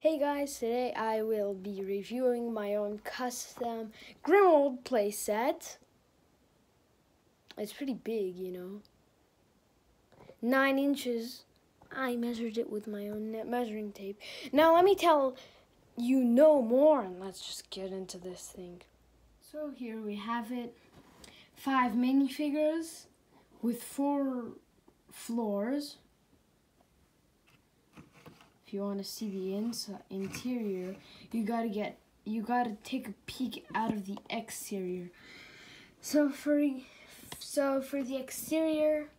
Hey guys, today I will be reviewing my own custom Grimauldplace set. It's pretty big, 9 inches. I measured it with my own measuring tape. Now let me tell you no more and let's just get into this thing. So here we have it. 5 minifigures with 4 floors. If you want to see the interior, you gotta take a peek out of the exterior. So for the exterior,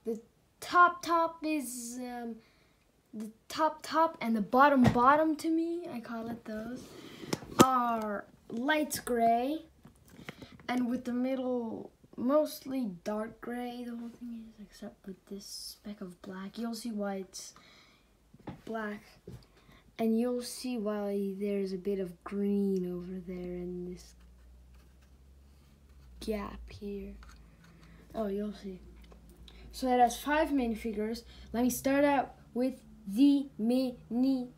the top is the top and the bottom to me, I call it those, are light gray, and with the middle mostly dark gray. The whole thing is, except with this speck of black. You'll see why it's black, and you'll see why there's a bit of green over there in this gap here. Oh, you'll see. So it has 5 minifigures. Let me start out with the minifigures.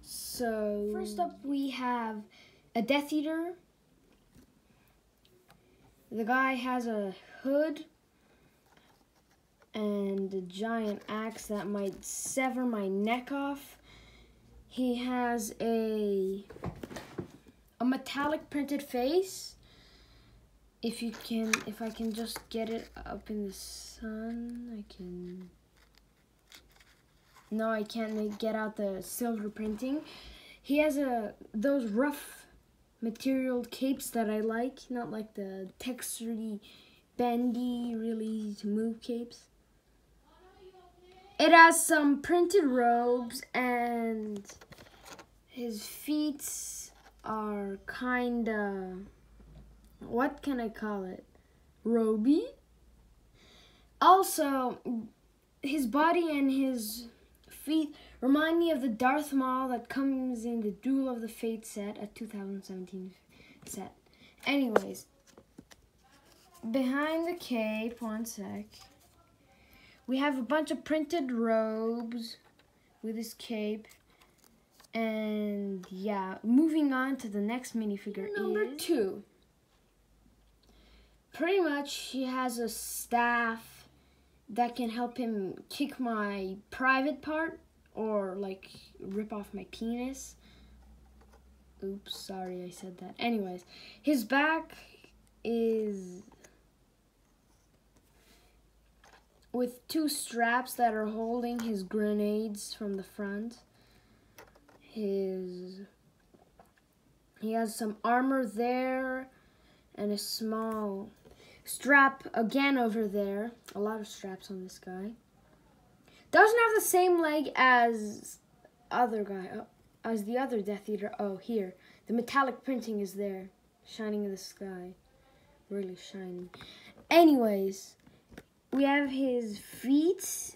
So first up we have a Death Eater. The guy has a hood and a giant axe that might sever my neck off. He has a metallic printed face. If I can just get it up in the sun, I can. No, I can't get out the silver printing. He has those rough material capes that I like, not like the textury, bendy, really easy to move capes. It has some printed robes, and his feet are kinda, what can I call it? Roby. Also, his body and his feet remind me of the Darth Maul that comes in the Duel of the Fates set, a 2017 set. Anyways, behind the cape, one sec. We have a bunch of printed robes with his cape. And yeah, moving on to the next minifigure, number 2. Pretty much he has a staff that can help him kick my private part or like rip off my penis. Oops, sorry I said that. Anyways, his back is with 2 straps that are holding his grenades from the front. He has some armor there and a small strap again over there. A lot of straps on this guy. Doesn't have the same leg as as the other Death Eater. Oh, here. The metallic printing is there, shining in the sky. Really shiny. Anyways, we have his feet,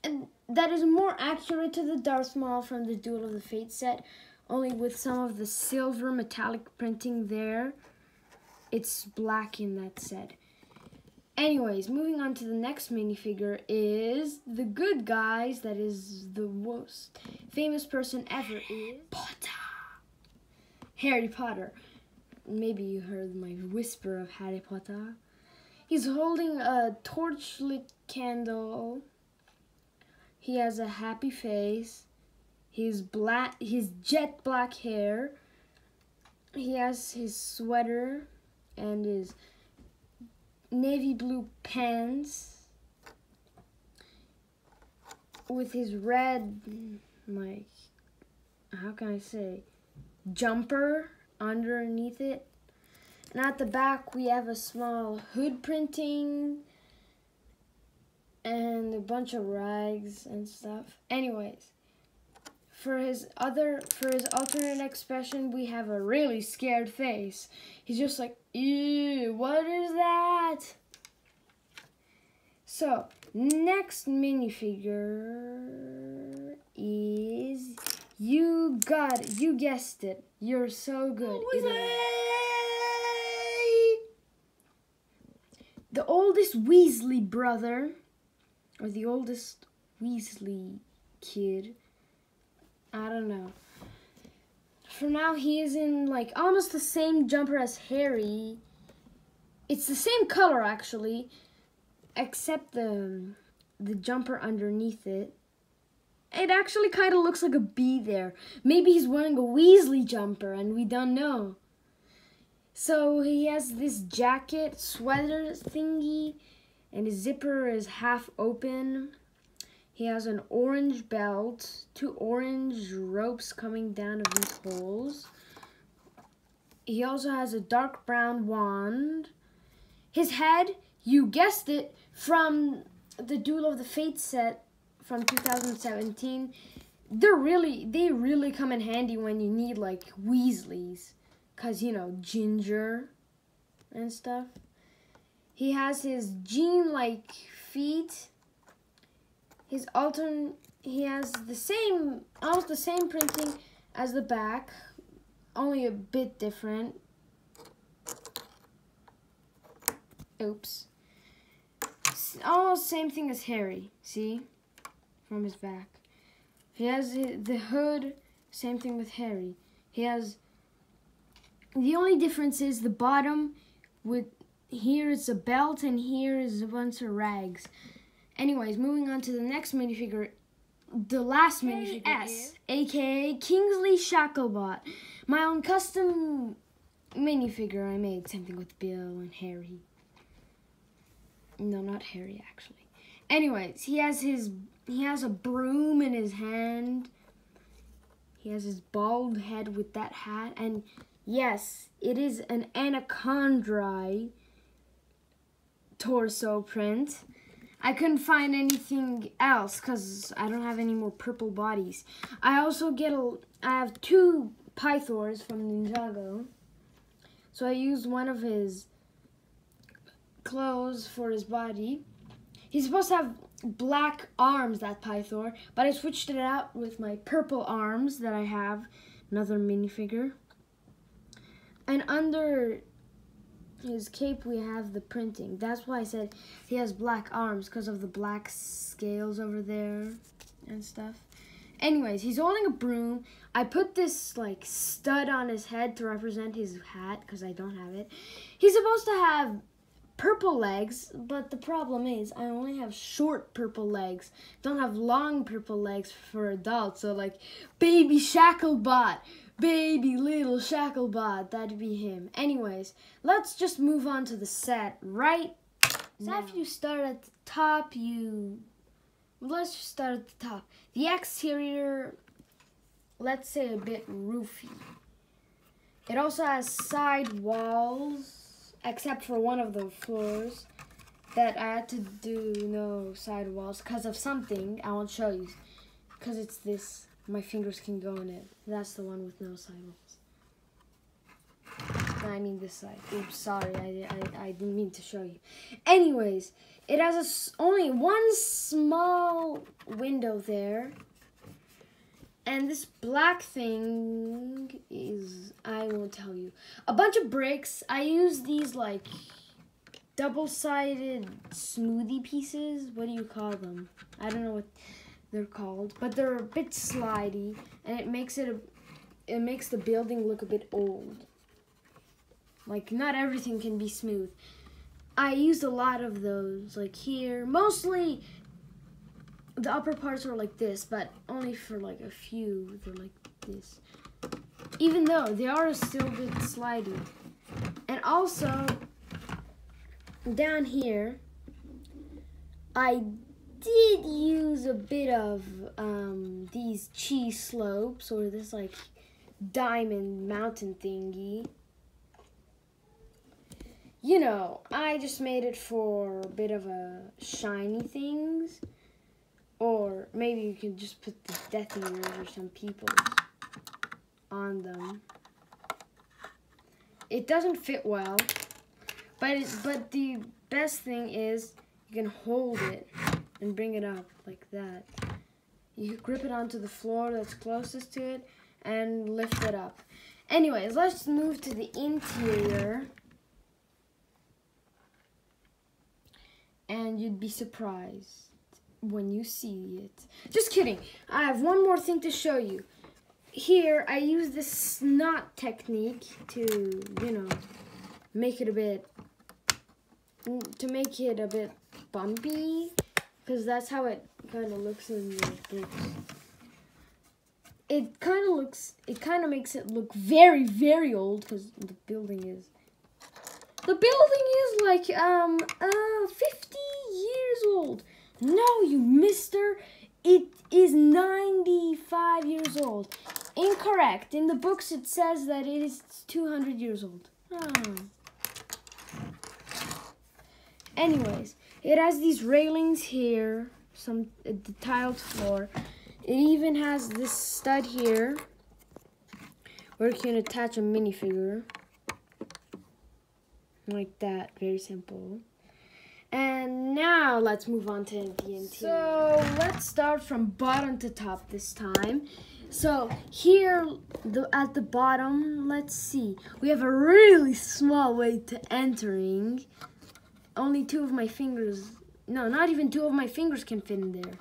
and that is more accurate to the Darth Maul from the Duel of the Fates set, only with some of the silver metallic printing there. It's black in that set. Anyways, moving on to the next minifigure is the good guys. That is the most famous person ever is Harry Potter. Maybe you heard my whisper of Harry Potter. He's holding a torch-lit candle. He has a happy face. His jet black hair. He has his sweater and his navy blue pants with his red, like, how can I say, jumper underneath it. And at the back we have a small hood printing and a bunch of rags and stuff. Anyways, for his alternate expression, we have a really scared face. He's just like, ew, what is that? So, next minifigure is, you guessed it. You're so good. The oldest Weasley brother, or the oldest Weasley kid, don't know. For now, he is in like almost the same jumper as Harry. It's the same color actually, except the jumper underneath it. It actually kind of looks like a bee there. Maybe he's wearing a Weasley jumper and we don't know. So he has this jacket, sweater thingy, and his zipper is half open. He has an orange belt, 2 orange ropes coming down of these holes. He also has a dark brown wand. His head, you guessed it, from the Duel of the Fates set from 2017. They really come in handy when you need like Weasleys. Cause you know, ginger and stuff. He has his jean-like feet. He has almost the same printing as the back, only a bit different. Oops. Almost same thing as Harry, see? From his back. He has the hood, same thing with Harry. He has, the only difference is the bottom, with here is a belt and here is a bunch of rags. Anyways, moving on to the next minifigure, the last minifigure, aka Kingsley Shacklebot. My own custom minifigure I made, something with Bill and Harry. No, not Harry actually. Anyways, he has a broom in his hand. He has his bald head with that hat, and yes, it is an anaconda torso print. I couldn't find anything else because I don't have any more purple bodies. I also I have 2 Pythors from Ninjago. So I used one of his clothes for his body. He's supposed to have black arms, that Pythor, but I switched it out with my purple arms that I have, another minifigure. And under his cape we have the printing. That's why I said he has black arms, because of the black scales over there and stuff. Anyways, he's holding a broom. I put this like stud on his head to represent his hat, because I don't have it. He's supposed to have purple legs, but the problem is I only have short purple legs. Don't have long purple legs for adults. So like baby Shacklebot, baby little Shacklebot, that'd be him. Anyways, let's just move on to the set right now. So after you start at the top, let's just start at the top. The exterior, let's say a bit roofy. It also has side walls, except for one of the floors that I had to do no side walls because of something. I won't show you because it's this. My fingers can go in it. That's the one with no side walls. I mean this side. Oops, sorry, I didn't mean to show you. Anyways, it has only one small window there. And this black thing is, I won't tell you. A bunch of bricks. I use these like double-sided smoothie pieces. What do you call them? I don't know what they're called, but they're a bit slidey, and it makes the building look a bit old. Like not everything can be smooth. I used a lot of those, like here. Mostly the upper parts are like this, but only for like a few, they're like this. Even though they are still a bit slidey. And also, down here, I did use a bit of these cheese slopes, or this like diamond mountain thingy. You know, I just made it for a bit of a shiny things. Or maybe you can just put the Death Eaters or some people on them. It doesn't fit well, but the best thing is you can hold it and bring it up like that. You grip it onto the floor that's closest to it and lift it up. Anyways, let's move to the interior. And you'd be surprised when you see it. Just kidding. I have one more thing to show you. here I use this snot technique to, make it a bit bumpy, because that's how it kind of looks in the books. It kind of makes it look very, very old, because the building is like 50 years old. No, you mister, it is 95 years old. Incorrect. In the books it says that it is 200 years old. Anyways, it has these railings here, the tiled floor. It even has this stud here where you can attach a minifigure. Like that, very simple. And now let's move on to the interior. So let's start from bottom to top this time. So here at the bottom, let's see. We have a really small way to entering. Only two of my fingers, no, not even two of my fingers can fit in there.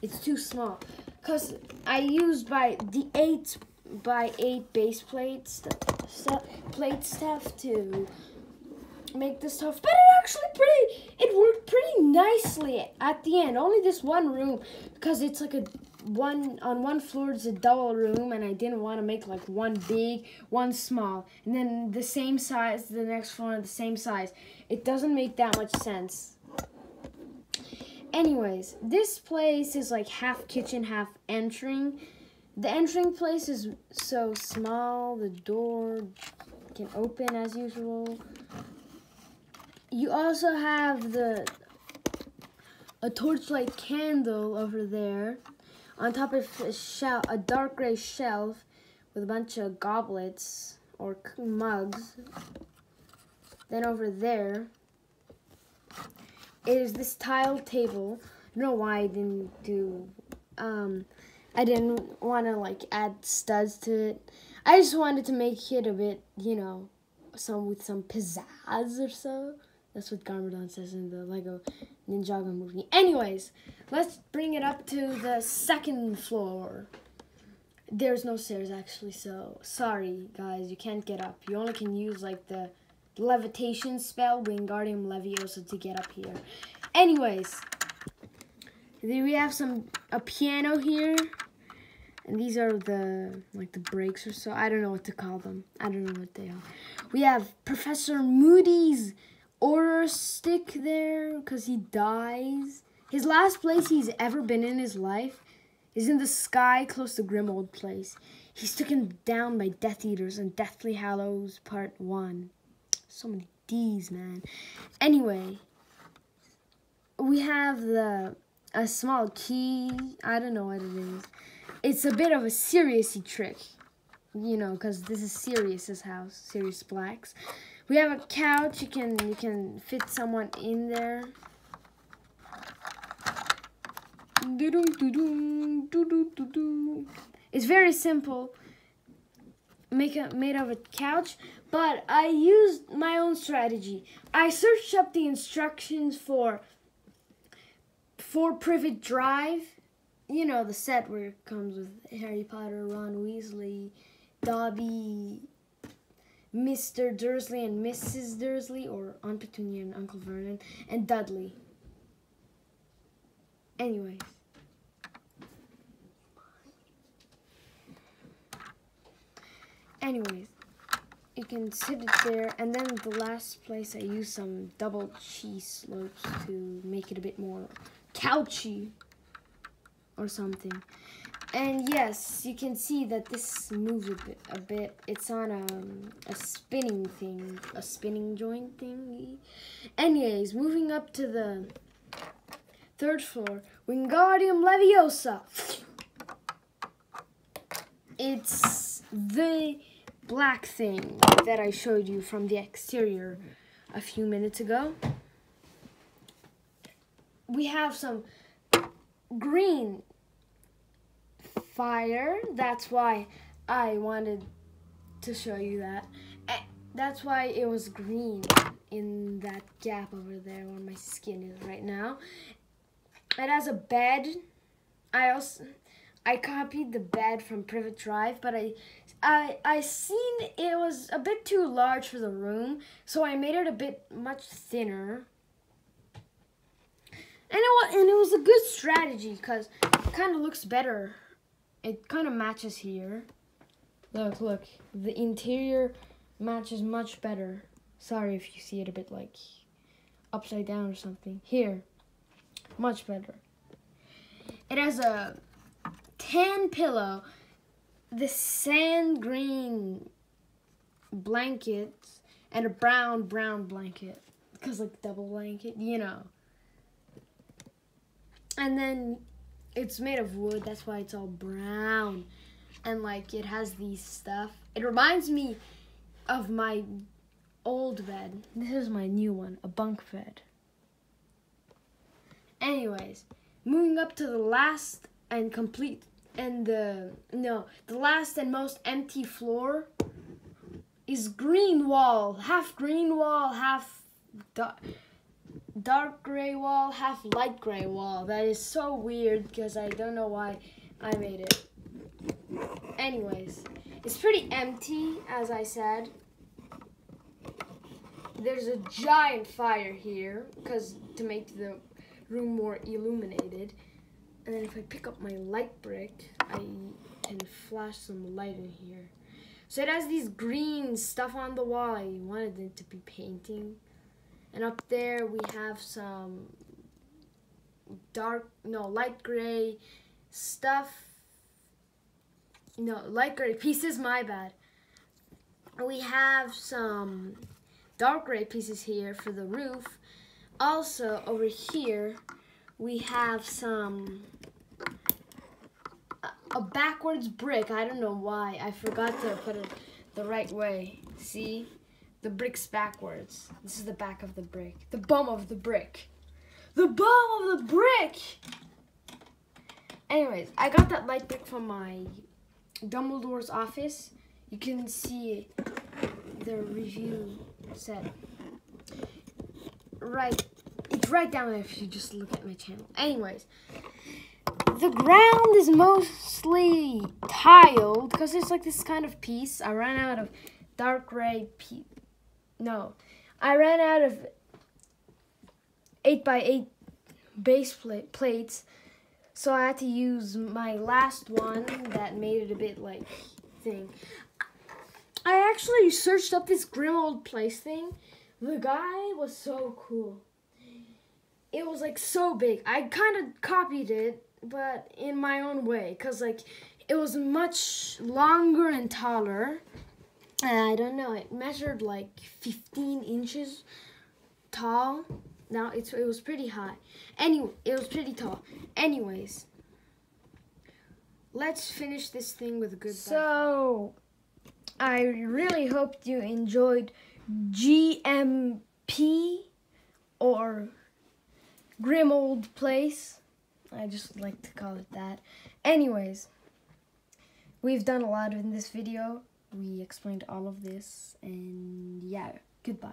It's too small. Because I used the 8x8 base plate stuff to make this stuff, but it worked pretty nicely at the end. Only this one room, because it's like on one floor it's a double room, and I didn't want to make like one big, one small, and then the same size, the next floor the same size. It doesn't make that much sense. Anyways, this place is like half kitchen, half entering. The entering place is so small, the door can open as usual. You also have a torchlight candle over there on top of a dark gray shelf with a bunch of goblets or mugs. Then over there is this tiled table. I don't know why I didn't do, I didn't want to like add studs to it. I just wanted to make it a bit, with some pizzazz or so. That's what Garmadon says in the Lego Ninjago movie. Anyways, let's bring it up to the second floor. There's no stairs actually, so sorry guys, you can't get up. You only can use like the levitation spell, Wingardium Leviosa, to get up here. Anyways, we have a piano here, and these are the breaks or so. I don't know what to call them. I don't know what they are. We have Professor Moody's order stick there because he dies. His last place he's ever been in his life is in the sky close to Grimauldplace. He's taken down by Death Eaters in Deathly Hallows Part 1. So many D's, man. Anyway, we have a small key. I don't know what it is. It's a bit of a Sirius-y trick, because this is Sirius's house, Sirius Black's. We have a couch. You can fit someone in there. It's very simple. Made of a couch, but I used my own strategy. I searched up the instructions for Privet Drive. The set where it comes with Harry Potter, Ron Weasley, Dobby, Mr. Dursley and Mrs. Dursley, or Aunt Petunia and Uncle Vernon, and Dudley. Anyways. You can sit it there, and then the last place I use some double cheese slopes to make it a bit more couchy or something. And yes, you can see that this moves a bit. It's on a spinning thing, a spinning joint thingy. Anyways, moving up to the third floor, Wingardium Leviosa. It's the black thing that I showed you from the exterior a few minutes ago. We have some green fire. That's why I wanted to show you that. That's why it was green in that gap over there where my skin is right now. It has a bed. I I copied the bed from Privet Drive, but I seen it was a bit too large for the room, so I made it a bit much thinner. And it was a good strategy because it kind of looks better. It kind of matches here. Look, the interior matches much better. Sorry if you see it a bit like upside down or something. Here, much better. It has a tan pillow, the sand green blanket, and a brown blanket. Because like double blanket, you know. And then it's made of wood, that's why it's all brown. And like it has these stuff. It reminds me of my old bed. This is my new one, a bunk bed. Anyways, moving up to the last and complete and the last and most empty floor is green wall, half dark gray wall, half light gray wall. That is so weird because I don't know why I made it. Anyways, it's pretty empty, as I said. There's a giant fire here because to make the room more illuminated. And then if I pick up my light brick, I can flash some light in here. So it has these green stuff on the wall. I wanted it to be painting. And up there we have some light gray stuff. No, light gray pieces, my bad. We have some dark gray pieces here for the roof. Also, over here, we have a backwards brick. I don't know why. I forgot to put it the right way. See? The brick's backwards. This is the back of the brick. The bum of the brick. The bum of the brick! Anyways, I got that light brick from my Dumbledore's office. You can see the review set. It's right down there if you just look at my channel. Anyways, the ground is mostly tiled because it's like this kind of piece. I ran out of dark gray I ran out of 8x8 base plates, so I had to use my last one that made it a bit like thing. I actually searched up this Grimauldplace thing. The guy was so cool. It was like so big. I kind of copied it, but in my own way, because like it was much longer and taller. I don't know, it measured like 15 inches tall. Now it was pretty high. Anyway, it was pretty tall. Anyways, let's finish this thing with a good bite. So, I really hoped you enjoyed GMP or Grimauldplace. I just like to call it that. Anyways, we've done a lot in this video. We explained all of this, and yeah, goodbye.